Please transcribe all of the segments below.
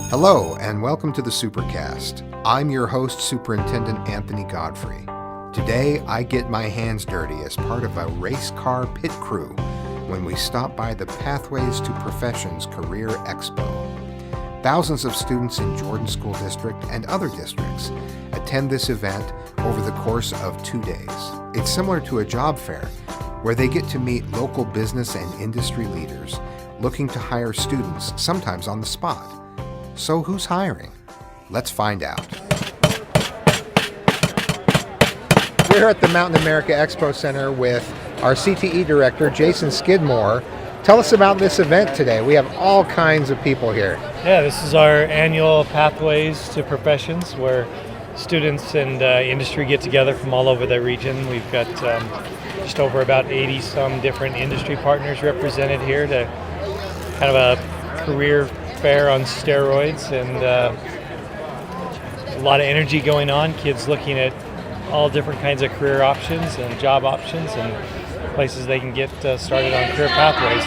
Hello, and welcome to the Supercast. I'm your host, Superintendent Anthony Godfrey. Today, I get my hands dirty as part of a race car pit crew when we stop by the Pathways to Professions Career Expo. Thousands of students in Jordan School District and other districts attend this event over the course of 2 days. It's similar to a job fair where they get to meet local business and industry leaders looking to hire students, sometimes on the spot. So who's hiring? Let's find out. We're at the Mountain America Expo Center with our CTE director, Jason Skidmore. Tell us about this event today. We have all kinds of people here. Yeah, this is our annual Pathways to Professions where students and industry get together from all over the region. We've got just over about 80 some different industry partners represented here to kind of a career fair on steroids, and a lot of energy going on. Kids looking at all different kinds of career options and job options and places they can get started on career pathways.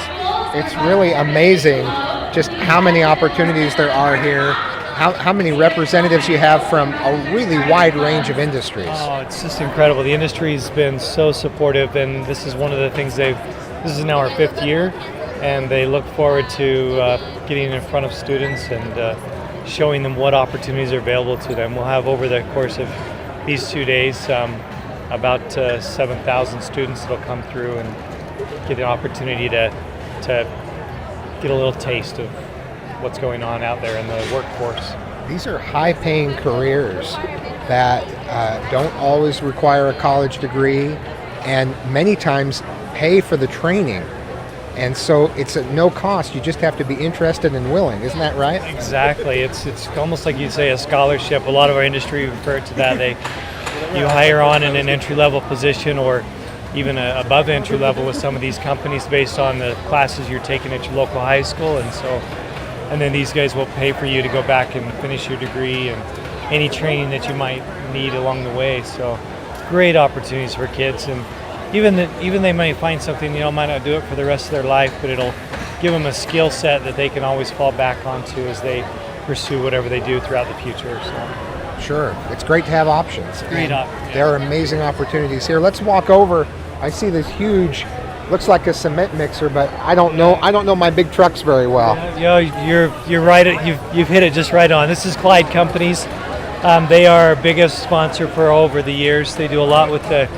It's really amazing just how many opportunities there are here, how many representatives you have from a really wide range of industries. Oh, it's just incredible. The industry's been so supportive, and this is one of the things this is now our 5th year, and they look forward to getting in front of students and showing them what opportunities are available to them. We'll have, over the course of these 2 days, about 7,000 students that will come through and get an opportunity to get a little taste of what's going on out there in the workforce. These are high-paying careers that don't always require a college degree and many times pay for the training. And so it's at no cost. You just have to be interested and willing. Isn't that right? Exactly. It's almost like you'd say a scholarship. A lot of our industry refer to that. You hire on in an entry-level position or even above entry level with some of these companies based on the classes you're taking at your local high school. And then these guys will pay for you to go back and finish your degree and any training that you might need along the way. So great opportunities for kids. And even they might find something, might not do it for the rest of their life, but it'll give them a skill set that they can always fall back onto as they pursue whatever they do throughout the future. So. Sure. It's great to have options. Great options. Yeah. There are amazing opportunities here. Let's walk over. I see this huge, looks like a cement mixer, but I don't know my big trucks very well. You're right. You've hit it just right on. This is Clyde Companies. They are our biggest sponsor for over the years. They do a lot with the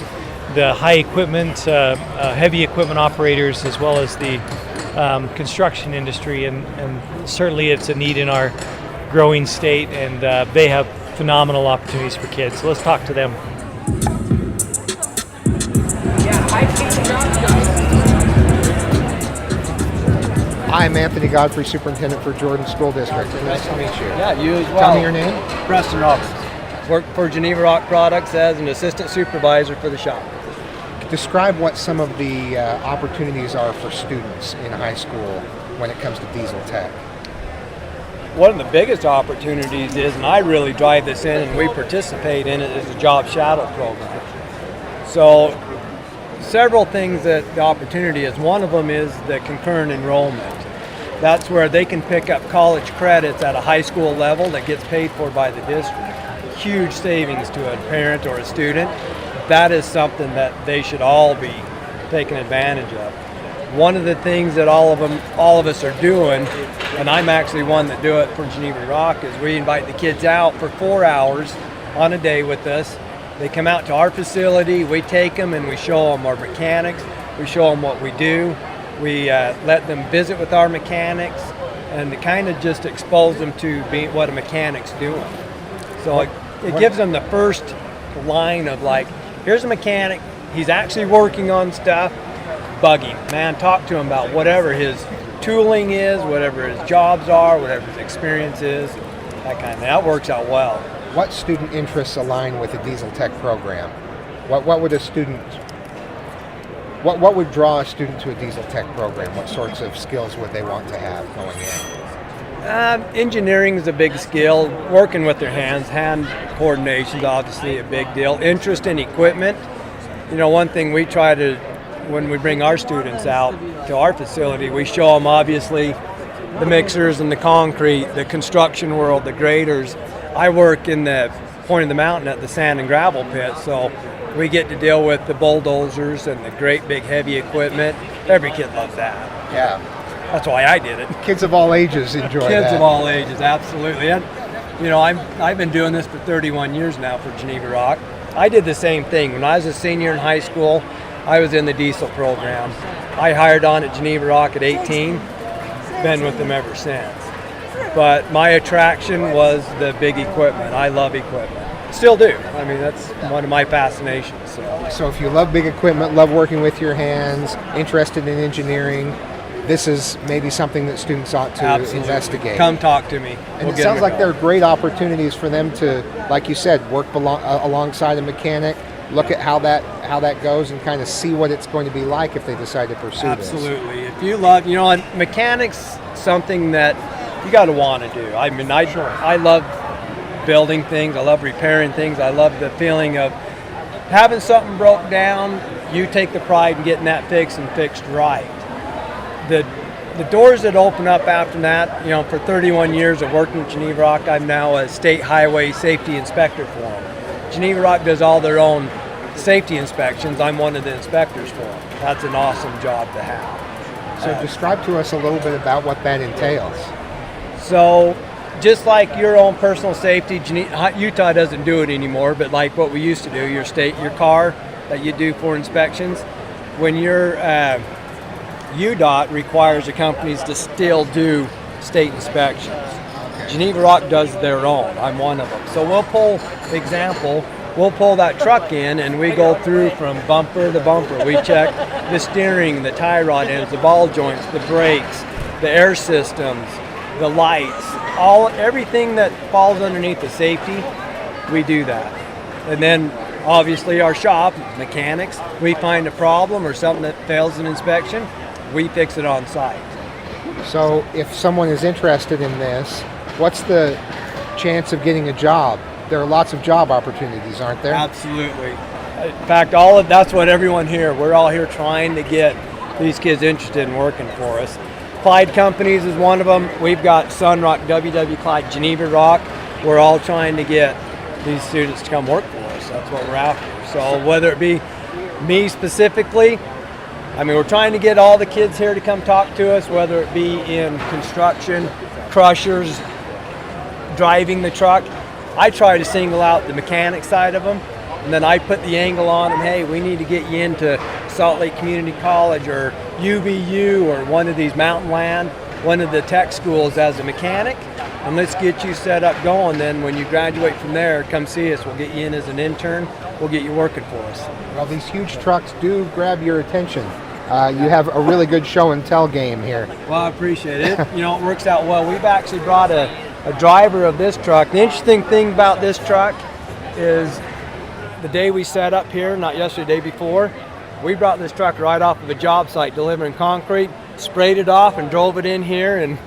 high equipment, heavy equipment operators, as well as the construction industry, and certainly it's a need in our growing state, and they have phenomenal opportunities for kids. So let's talk to them. I'm Anthony Godfrey, Superintendent for Jordan School District. Nice to meet you. Yeah, you as well. Tell me your name. Preston Roberts. Work for Geneva Rock Products as an assistant supervisor for the shop. Describe what some of the opportunities are for students in high school when it comes to diesel tech. One of the biggest opportunities is, and I really drive this in and we participate in it, is the Job Shadow program. So several things that the opportunity is. One of them is the concurrent enrollment. That's where they can pick up college credits at a high school level that gets paid for by the district. Huge savings to a parent or a student. That is something that they should all be taking advantage of. One of the things that all of us are doing, and I'm actually one that do it for Geneva Rock, is we invite the kids out for 4 hours on a day with us. They come out to our facility, we take them and we show them our mechanics, we show them what we do, we let them visit with our mechanics, and to kind of just expose them to what a mechanic's doing. So it gives them the first line of like, here's a mechanic, he's actually working on stuff, bug him, man, talk to him about whatever his tooling is, whatever his jobs are, whatever his experience is, that kind of thing. That works out well. What student interests align with the diesel tech program? What would draw a student to a diesel tech program? What sorts of skills would they want to have going in? Engineering is a big skill. Working with their hands, hand coordination is obviously a big deal. Interest in equipment. One thing we try to, when we bring our students out to our facility, we show them obviously the mixers and the concrete, the construction world, the graders. I work in the point of the mountain at the sand and gravel pit, so we get to deal with the bulldozers and the great big heavy equipment. Every kid loves that. Yeah. That's why I did it. Kids of all ages enjoy that. Kids of all ages, absolutely. And you know, I've been doing this for 31 years now for Geneva Rock. I did the same thing. When I was a senior in high school, I was in the diesel program. I hired on at Geneva Rock at 18, been with them ever since. But my attraction was the big equipment. I love equipment. Still do. I mean, that's one of my fascinations. So if you love big equipment, love working with your hands, interested in engineering, this is maybe something that students ought to investigate. Come talk to me. And it sounds like there are great opportunities for them to, like you said, work alongside a mechanic, look at how that goes, and kind of see what it's going to be like if they decide to pursue this. Absolutely. If you love, you know, and mechanics, something that you got to want to do. I mean, I love building things. I love repairing things. I love the feeling of having something broke down. You take the pride in getting that fixed and fixed right. The doors that open up after that, you know, for 31 years of working at Geneva Rock, I'm now a state highway safety inspector for them. Geneva Rock does all their own safety inspections. I'm one of the inspectors for them. That's an awesome job to have. So describe to us a little bit about what that entails. So just like your own personal safety, Utah doesn't do it anymore, but like what we used to do, your car that you do for inspections, when you're UDOT requires the companies to still do state inspections. Geneva Rock does their own. I'm one of them. So we'll pull that truck in and we go through from bumper to bumper. We check the steering, the tie rod ends, the ball joints, the brakes, the air systems, the lights, everything that falls underneath the safety, we do that. And then obviously our shop, mechanics, we find a problem or something that fails an inspection, we fix it on site. So if someone is interested in this, what's the chance of getting a job? There are lots of job opportunities, aren't there? Absolutely. In fact, that's what everyone here, we're all here trying to get these kids interested in working for us. Clyde Companies is one of them. We've got Sunrock, WW Clyde, Geneva Rock. We're all trying to get these students to come work for us. That's what we're after. So whether it be me specifically, I mean, we're trying to get all the kids here to come talk to us, whether it be in construction, crushers, driving the truck. I try to single out the mechanic side of them, and then I put the angle on them, hey, we need to get you into Salt Lake Community College or UVU or one of these Mountain Land, one of the tech schools as a mechanic, and let's get you set up going. Then when you graduate from there, come see us. We'll get you in as an intern. We'll get you working for us. Well, these huge trucks do grab your attention. You have a really good show and tell game here. Well, I appreciate it. You know, it works out well. We've actually brought a driver of this truck. The interesting thing about this truck is the day we set up here, not yesterday, the day before, we brought this truck right off of a job site delivering concrete, sprayed it off and drove it in here. And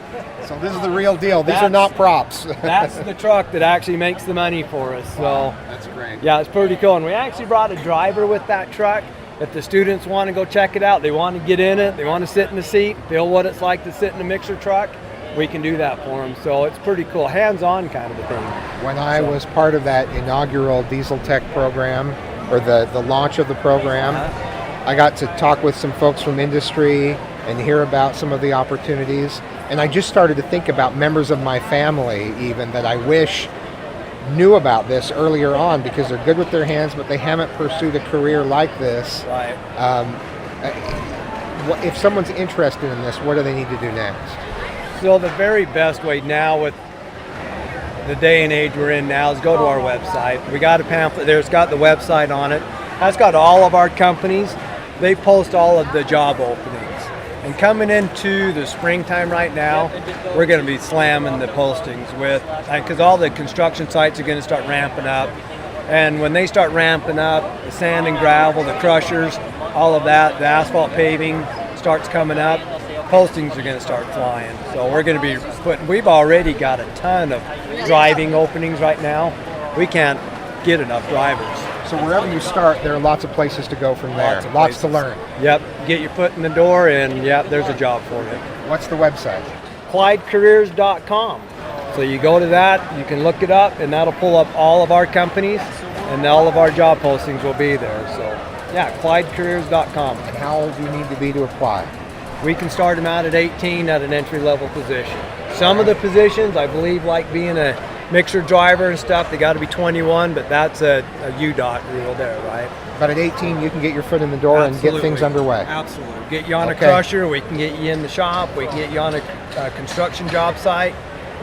so this is the real deal. These are not props. That's the truck that actually makes the money for us. So that's great. Yeah, it's pretty cool. And we actually brought a driver with that truck. If the students want to go check it out, they want to get in it, they want to sit in the seat, feel what it's like to sit in a mixer truck, we can do that for them. So it's pretty cool, hands-on kind of a thing. When I was part of that inaugural Diesel Tech program, or the launch of the program, I got to talk with some folks from industry and hear about some of the opportunities. And I just started to think about members of my family even that I wish knew about this earlier on, because they're good with their hands, but they haven't pursued a career like this. Right. If someone's interested in this, what do they need to do next? So the very best way now with the day and age we're in now is go to our website. We got a pamphlet there. It's got the website on it. That's got all of our companies. They post all of the job openings. And coming into the springtime right now, we're going to be slamming the postings because all the construction sites are going to start ramping up. And when they start ramping up, the sand and gravel, the crushers, all of that, the asphalt paving starts coming up, postings are going to start flying. So we're going to be we've already got a ton of driving openings right now. We can't get enough drivers. So wherever you start, there are lots of places to go from there. Lots to learn. Yep. Get your foot in the door and, yep, there's a job for you. What's the website? ClydeCareers.com. So you go to that, you can look it up, and that'll pull up all of our companies, and all of our job postings will be there. So yeah, ClydeCareers.com. And how old do you need to be to apply? We can start them out at 18 at an entry-level position. Some of the positions, I believe, like being a mixer driver and stuff, they got to be 21, but that's a UDOT rule there, right? But at 18, you can get your foot in the door and get things underway. Absolutely. Get you on a crusher, we can get you in the shop, we can get you on a construction job site.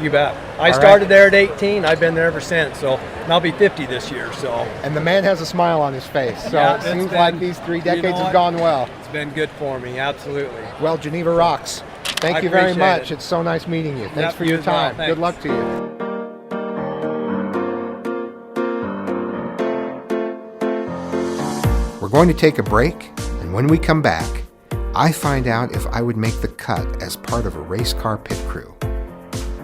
You bet. I started there at 18. I've been there ever since. So, and I'll be 50 this year. So. And the man has a smile on his face. So yeah, it seems like these 3 decades have gone well. It's been good for me. Absolutely. Well, Geneva rocks. Thank you very much. It's so nice meeting you. Thanks for your time. Good luck to you. We're going to take a break, and when we come back, I find out if I would make the cut as part of a race car pit crew.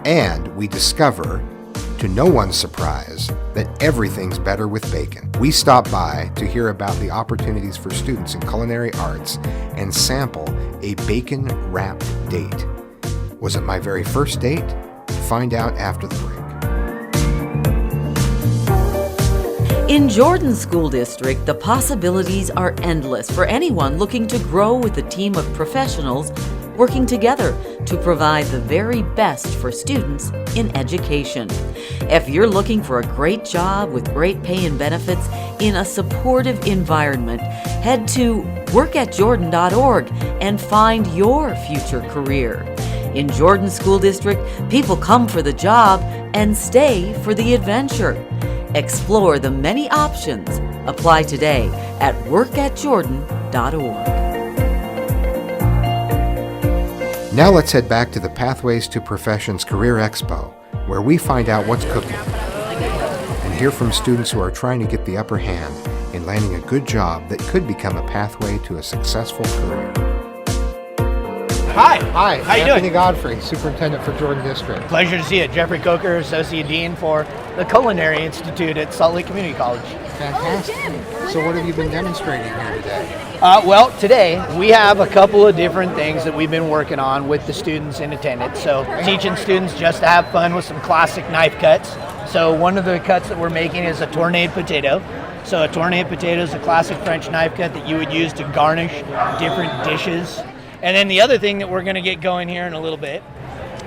And we discover, to no one's surprise, that everything's better with bacon. We stop by to hear about the opportunities for students in culinary arts and sample a bacon-wrapped date. Was it my very first date? Find out after the break. In Jordan School District, the possibilities are endless for anyone looking to grow with a team of professionals working together to provide the very best for students in education. If you're looking for a great job with great pay and benefits in a supportive environment, head to workatjordan.org and find your future career. In Jordan School District, people come for the job and stay for the adventure. Explore the many options. Apply today at workatjordan.org. Now let's head back to the Pathways to Professions Career Expo, where we find out what's cooking and hear from students who are trying to get the upper hand in landing a good job that could become a pathway to a successful career. Hi. Hi, How you Anthony doing? Godfrey, Superintendent for Jordan District. Pleasure to see you. Jeffrey Coker, Associate Dean for the Culinary Institute at Salt Lake Community College. Fantastic. So what have you been demonstrating here today? Well, today we have a couple of different things that we've been working on with the students in attendance. So teaching students just to have fun with some classic knife cuts. So one of the cuts that we're making is a tournade potato. So a tournade potato is a classic French knife cut that you would use to garnish different dishes. And then the other thing that we're going to get going here in a little bit,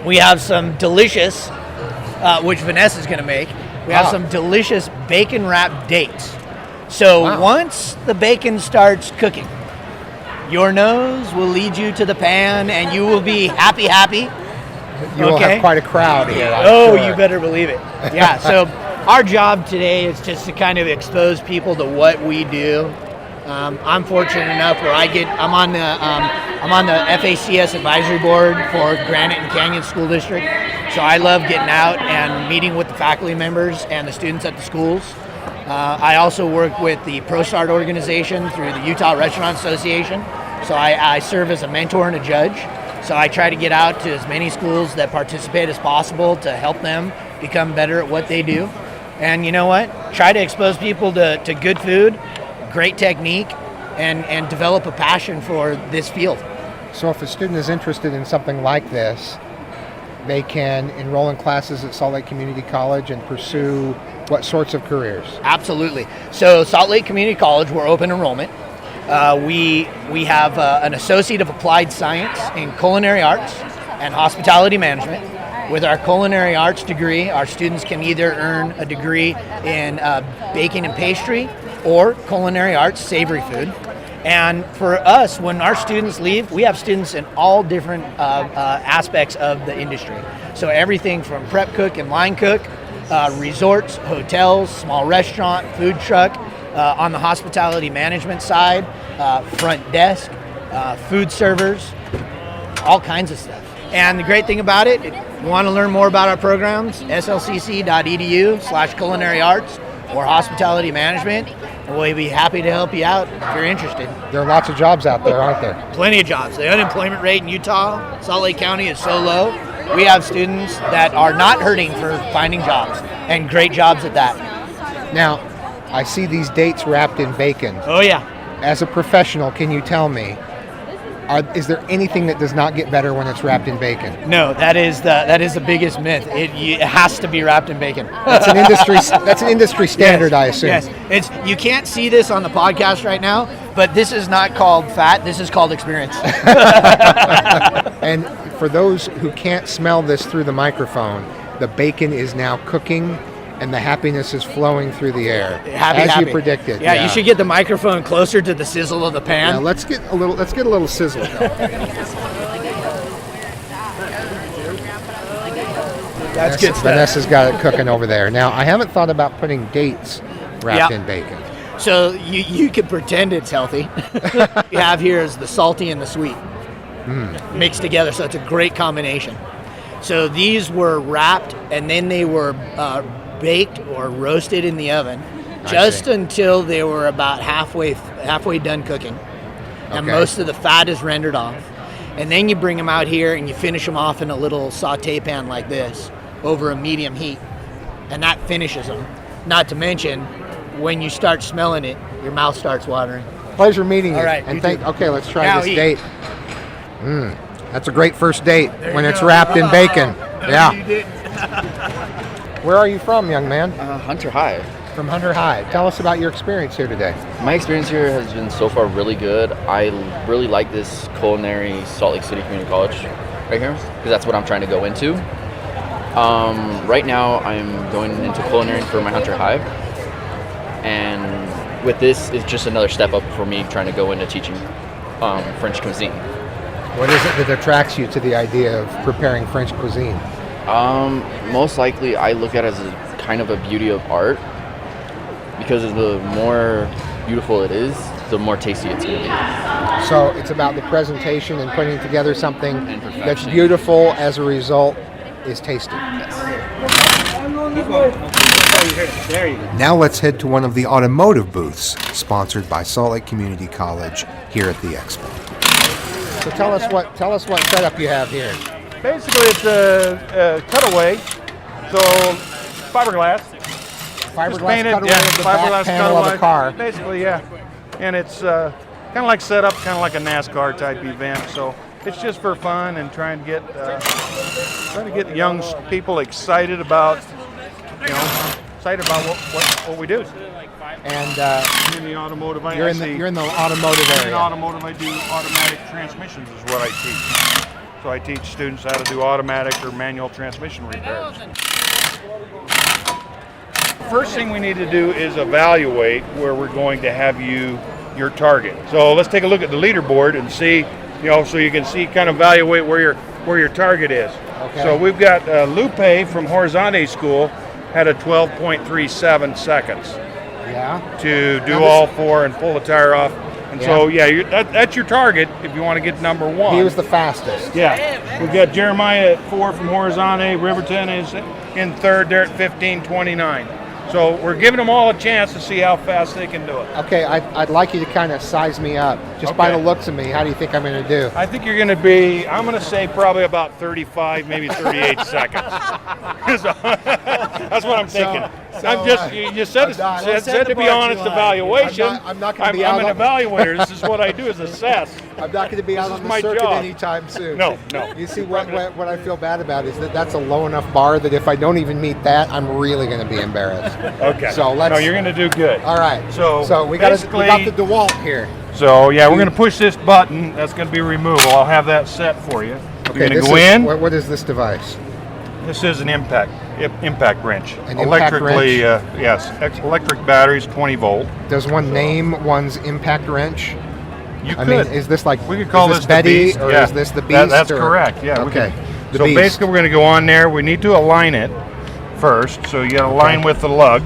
we have some delicious, which Vanessa's going to make, we have some delicious bacon wrapped dates. So once the bacon starts cooking, your nose will lead you to the pan and you will be happy. You will have quite a crowd here. I'm sure. You better believe it. Yeah, so our job today is just to kind of expose people to what we do. I'm fortunate enough where I'm on the FACS advisory board for Granite and Canyon School District. So I love getting out and meeting with the faculty members and the students at the schools. I also work with the ProStart organization through the Utah Restaurant Association. So I serve as a mentor and a judge. So I try to get out to as many schools that participate as possible to help them become better at what they do. And you know what? Try to expose people to good food, great technique, and develop a passion for this field. So if a student is interested in something like this, they can enroll in classes at Salt Lake Community College and pursue what sorts of careers? Absolutely. So Salt Lake Community College, we're open enrollment. We have an Associate of Applied Science in Culinary Arts and Hospitality Management. With our Culinary Arts degree, our students can either earn a degree in baking and pastry or Culinary Arts, savory food. And for us, when our students leave, we have students in all different aspects of the industry. So everything from prep cook and line cook, resorts, hotels, small restaurant, food truck, on the hospitality management side, front desk, food servers, all kinds of stuff. And the great thing about it, if you want to learn more about our programs, slcc.edu/culinary arts or hospitality management, and we'll be happy to help you out if you're interested. There are lots of jobs out there, aren't there? Plenty of jobs. The unemployment rate in Utah, Salt Lake County, is so low. We have students that are not hurting for finding jobs, and great jobs at that. Now, I see these dates wrapped in bacon. Oh yeah. As a professional, can you tell me, Is there anything that does not get better when it's wrapped in bacon? No, that is the biggest myth. It has to be wrapped in bacon. That's an industry standard, Yes, I assume. Yes, you can't see this on the podcast right now, but this is not called fat. This is called experience. And for those who can't smell this through the microphone, the bacon is now cooking and the happiness is flowing through the air. Happy. You predicted. Yeah, you should get the microphone closer to the sizzle of the pan. Yeah, let's get a little sizzle. That's good stuff. Vanessa's got it cooking over there. Now, I haven't thought about putting dates wrapped in bacon. So you could pretend it's healthy. You have here is the salty and the sweet mixed together, so it's a great combination. So these were wrapped and then they were baked or roasted in the oven just until they were about halfway done cooking. And most of the fat is rendered off. And then you bring them out here and you finish them off in a little saute pan like this over a medium heat. And that finishes them. Not to mention, when you start smelling it, your mouth starts watering. Pleasure meeting you. All right, And you too. okay, let's try Now this eat. date. That's a great first date when you it's go. wrapped in bacon. Yeah. You did. Where are you from, young man? Hunter High. From Hunter High. Tell us about your experience here today. My experience here has been so far really good. I really like this culinary Salt Lake City Community College right here because that's what I'm trying to go into. Right now I'm going into culinary for my Hunter High, and with this it's just another step up for me trying to go into teaching French cuisine. What is it that attracts you to the idea of preparing French cuisine? Most likely I look at it as a kind of a beauty of art, because the more beautiful it is, the more tasty it's going to be. So it's about the presentation and putting together something And perfection. that's beautiful as a result is tasty. There you go. Now let's head to one of the automotive booths sponsored by Salt Lake Community College here at the Expo. So tell us what setup you have here. Basically, it's a cutaway, so fiberglass. Fiberglass painted, cutaway yeah, of the back fiberglass panel of a cutaway. car. Basically, yeah. And it's kind of like set up, kind of like a NASCAR type event. So it's just for fun and trying to get young people excited about, what we do. And I'm in the automotive. you're in the automotive In area. automotive, I do automatic transmissions is what I teach. So I teach students how to do automatic or manual transmission repairs. First thing we need to do is evaluate where we're going to have your target. So let's take a look at the leaderboard and see, so you can see, kind of evaluate where your target is. Okay. So we've got Lupe from Horizonte School had a 12.37 seconds Yeah. to do Now this- all four and pull the tire off. And Yeah. so, that's your target if you want to get number one. He was the fastest. Yeah. We've got Jeremiah at 4 from Horizonte. Riverton is in third. They're at 15.29. So we're giving them all a chance to see how fast they can do it. Okay, I'd like you to kind of size me up. Just by the Okay. looks of me, how do you think I'm going to do? I think you're going to be, I'm going to say probably about 35, maybe 38 seconds. So, that's what I'm thinking. You said to be honest evaluation. I'm not gonna be out I'm an on- evaluator. This is what I do is assess. I'm not going to be out This on is the my circuit job. anytime soon. No. You see, what I feel bad about is that's a low enough bar that if I don't even meet that, I'm really going to be embarrassed. Okay. So No, you're going to do good. All right. So we got basically- the DeWalt here. So yeah, we're going to push this button. That's going to be removable. I'll have that set for you. Okay, You're going this to go is- in. What is this device? This is an impact wrench. An impact Electrically, yes. Electric batteries, 20 volt. Does one name one's impact wrench? You I could. mean, is this like We could call is this Betty the Beast. or Yeah. is this the Beast? That's or- correct. Yeah. we Okay. can- The So Beast. basically, we're going to go on there. We need to align it first. So you got to align with the lug,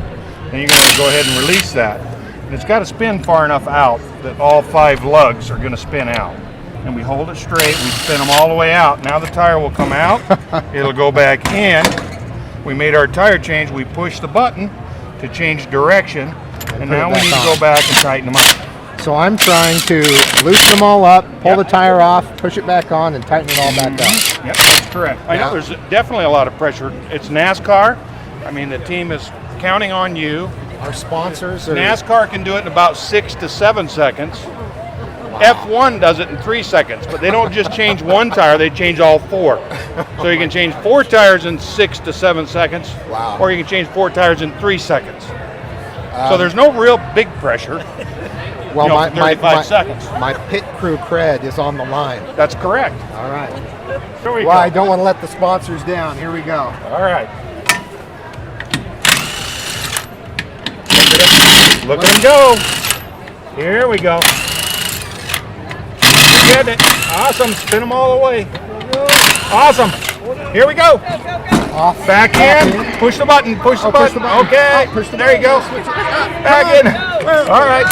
and you're going to go ahead and release that. And it's got to spin far enough out that all 5 lugs are going to spin out. And we hold it straight. We spin them all the way out. Now the tire will come out. It'll go back in. We made our tire change. We push the button to change direction. And put now it we need back to on. go back and tighten them up. So I'm trying to loosen them all up, pull the tire off, push it back on, and tighten it all back up. Yep, that's correct. I Yeah. know there's definitely a lot of pressure. It's NASCAR. I mean, the team is counting on you. Our sponsors are NASCAR can do it in about 6 to 7 seconds. F1 does it in 3 seconds, but they don't just change one tire, they change all 4. So you can change 4 tires in 6 to 7 seconds, Wow. or you can change 4 tires in 3 seconds. So there's no real big pressure. Well, for 35 seconds. my pit crew cred is on the line. That's correct. All right. Here we Well, go. I don't want to let the sponsors down. Here we go. All right. Look at him go. Here we go. Get it. Awesome. Spin them all the way. Awesome. Here we go. Off. Back in. Push the button. Push the button. Okay. There you go. Back in. All right.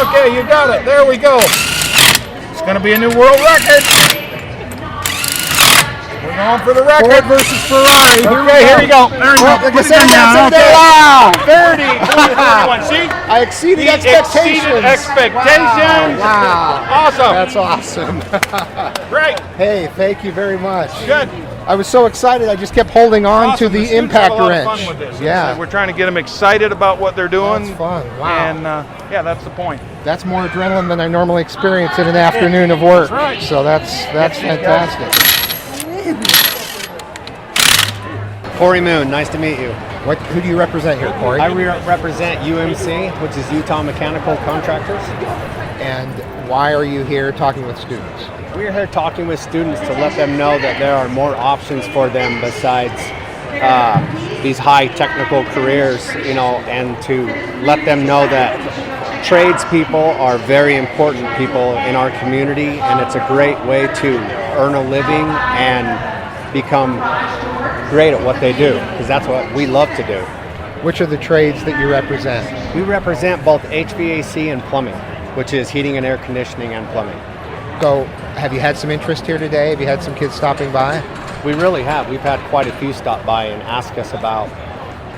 Okay, you got it. There we go. It's going to be a new world record. We're going for the record. Ford versus Ferrari. Okay, here we go. There we go. Like I Put it said, down. that's it. Wow. 30, 41. See? I exceeded He expectations. exceeded expectations. Wow. Awesome. That's awesome. Great. Hey, thank you very much. Good. I was so excited, I just kept holding on Awesome. to the students have impact a lot wrench. of fun with this. Yeah, We're trying to get them excited about what they're doing. that's fun. Wow. And yeah, that's the point. That's more adrenaline than I normally experience in an afternoon of work. That's right. So that's fantastic. Corey Moon, nice to meet you. Who do you represent here, Corey? I represent UMC, which is Utah Mechanical Contractors. And why are you here talking with students? We're here talking with students to let them know that there are more options for them besides these high technical careers, and to let them know that tradespeople are very important people in our community, and it's a great way to earn a living and become great at what they do, because that's what we love to do. Which are the trades that you represent? We represent both HVAC and plumbing, which is heating and air conditioning and plumbing. So have you had some interest here today? Have you had some kids stopping by? We really have. We've had quite a few stop by and ask us about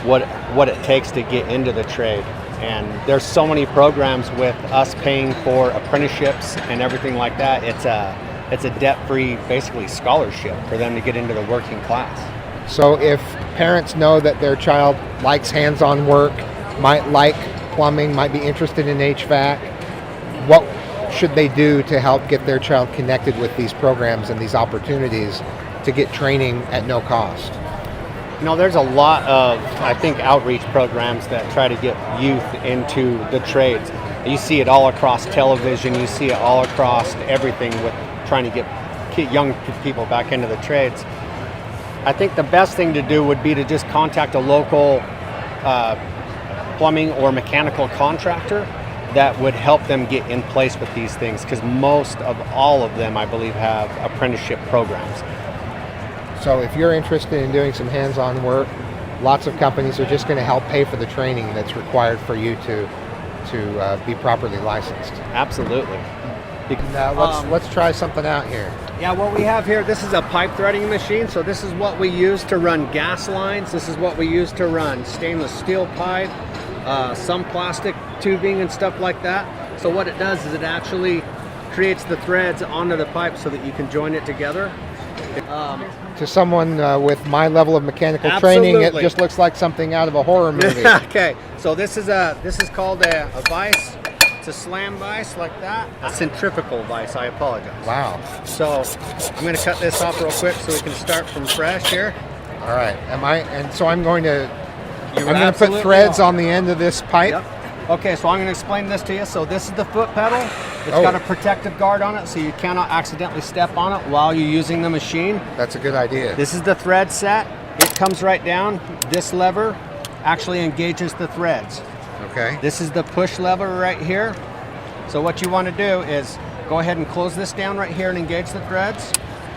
what it takes to get into the trade. And there's so many programs with us paying for apprenticeships and everything like that. It's a debt-free, basically, scholarship for them to get into the working class. So if parents know that their child likes hands-on work, might like plumbing, might be interested in HVAC, what should they do to help get their child connected with these programs and these opportunities to get training at no cost? There's a lot of, I think, outreach programs that try to get youth into the trades. You see it all across television, you see it all across everything with trying to get young people back into the trades. I think the best thing to do would be to just contact a local plumbing or mechanical contractor that would help them get in place with these things, because most of all of them, I believe, have apprenticeship programs. So if you're interested in doing some hands-on work, lots of companies are just going to help pay for the training that's required for you to be properly licensed. Absolutely. Let's try something out here. Yeah, what we have here, this is a pipe threading machine. So this is what we use to run gas lines. This is what we use to run stainless steel pipe, some plastic tubing and stuff like that. So what it does is it actually creates the threads onto the pipe so that you can join it together. To someone with my level of mechanical training, it Absolutely. just looks like something out of a horror movie. Okay, so this is called a vise. It's a slam vise like that. A centrifugal vise, I apologize. Wow. So I'm going to cut this off real quick so we can start from fresh here. All right. I'm going to put absolutely threads are. on the end of this pipe. Yep. Okay, so I'm going to explain this to you. So this is the foot pedal. It's Oh. got a protective guard on it, so you cannot accidentally step on it while you're using the machine. That's a good idea. This is the thread set. It comes right down. This lever actually engages the threads. Okay. This is the push lever right here. So what you want to do is go ahead and close this down right here and engage the threads.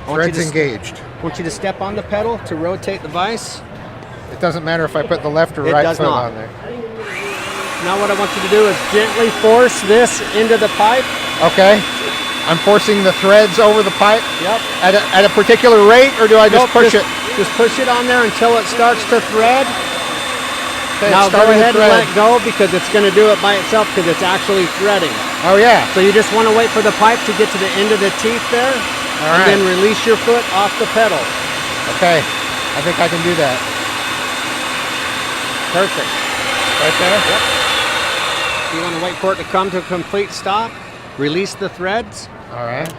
Threads engaged. I want you to step on the pedal to rotate the vise. It doesn't matter if I put the left or It right does foot not. on there. Now what I want you to do is gently force this into the pipe. Okay. I'm forcing the threads over the pipe Yep. at a particular rate, or do I just push it? Just push it on there until it starts to thread. Okay, Now it's go starting to ahead and thread. let go, because it's going to do it by itself, because it's actually threading. Oh yeah. So you just want to wait for the pipe to get to the end of the teeth there, All and right. then release your foot off the pedal. Okay. I think I can do that. Perfect. Right there? You want to wait for it to come to a complete stop. release the threads, All right.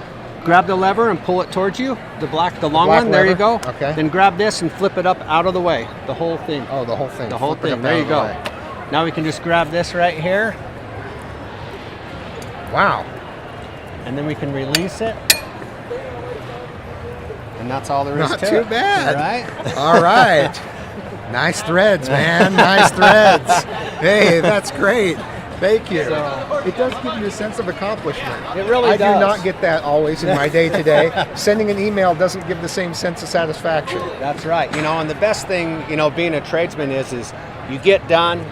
grab the lever and pull it towards you, the long black one, there you lever? go. Okay. Then grab this and flip it up out of the way, the whole thing. Oh, the whole thing. The whole Flip it thing, up there out you of the go. way. Now we can just grab this right here, Wow. and then we can release it. And that's all there is Not to too it. bad. Right? All right. Nice threads, man. Nice threads. Hey, that's great. Thank you. It does give you a sense of accomplishment. It really I does. do not get that always in my day-to-day. Sending an email doesn't give the same sense of satisfaction. That's right. And the best thing, being a tradesman is you get done,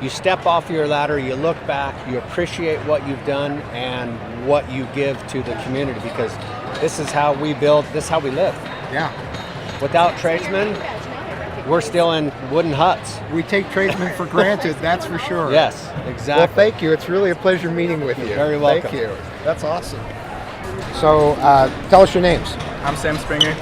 you step off your ladder, you look back, you appreciate what you've done and what you give to the community, because this is how we build, this is how we live. Yeah. Without tradesmen, we're still in wooden huts. We take tradesmen for granted, that's for sure. Yes, exactly. Well, thank you. It's really a pleasure meeting with you. You're very welcome. Thank you. That's awesome. So, tell us your names. I'm Sam Springer.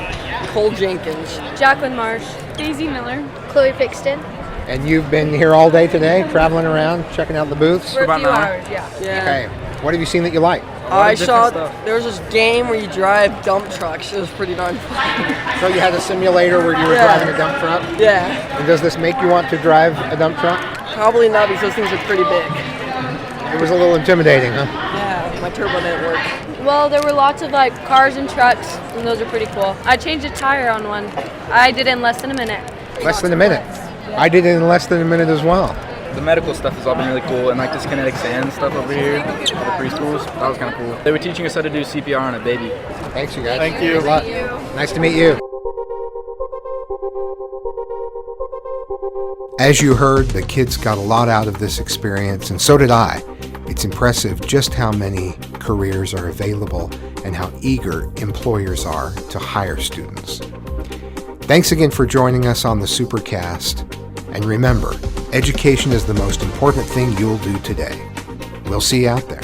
Cole Jenkins. Jacqueline Marsh. Daisy Miller. Chloe Pixton. And you've been here all day today, traveling around, checking out the booths? For a about few an hour. hours, yeah. Okay. What have you seen that you like? I saw there was this game where you drive dump trucks. It was pretty darn fun. So you had a simulator where you were Yeah. driving a dump truck? Yeah, And does this make you want to drive a dump truck? probably not because those things are pretty big. It was a little intimidating, huh? Yeah, my turbo didn't work. Well, there were lots of cars and trucks, and those are pretty cool. I changed a tire on one. I did it in less than a minute. Less than a minute. I did it in less than a minute as well. The medical stuff has all been really cool, and this kinetic sand stuff over here, all the preschools, that was kind of cool. They were teaching us how to do CPR on a baby. Thanks, you guys. Thank you. Good luck. Nice to meet you. As you heard, the kids got a lot out of this experience, and so did I. It's impressive just how many careers are available and how eager employers are to hire students. Thanks again for joining us on the Supercast. And remember, education is the most important thing you'll do today. We'll see you out there.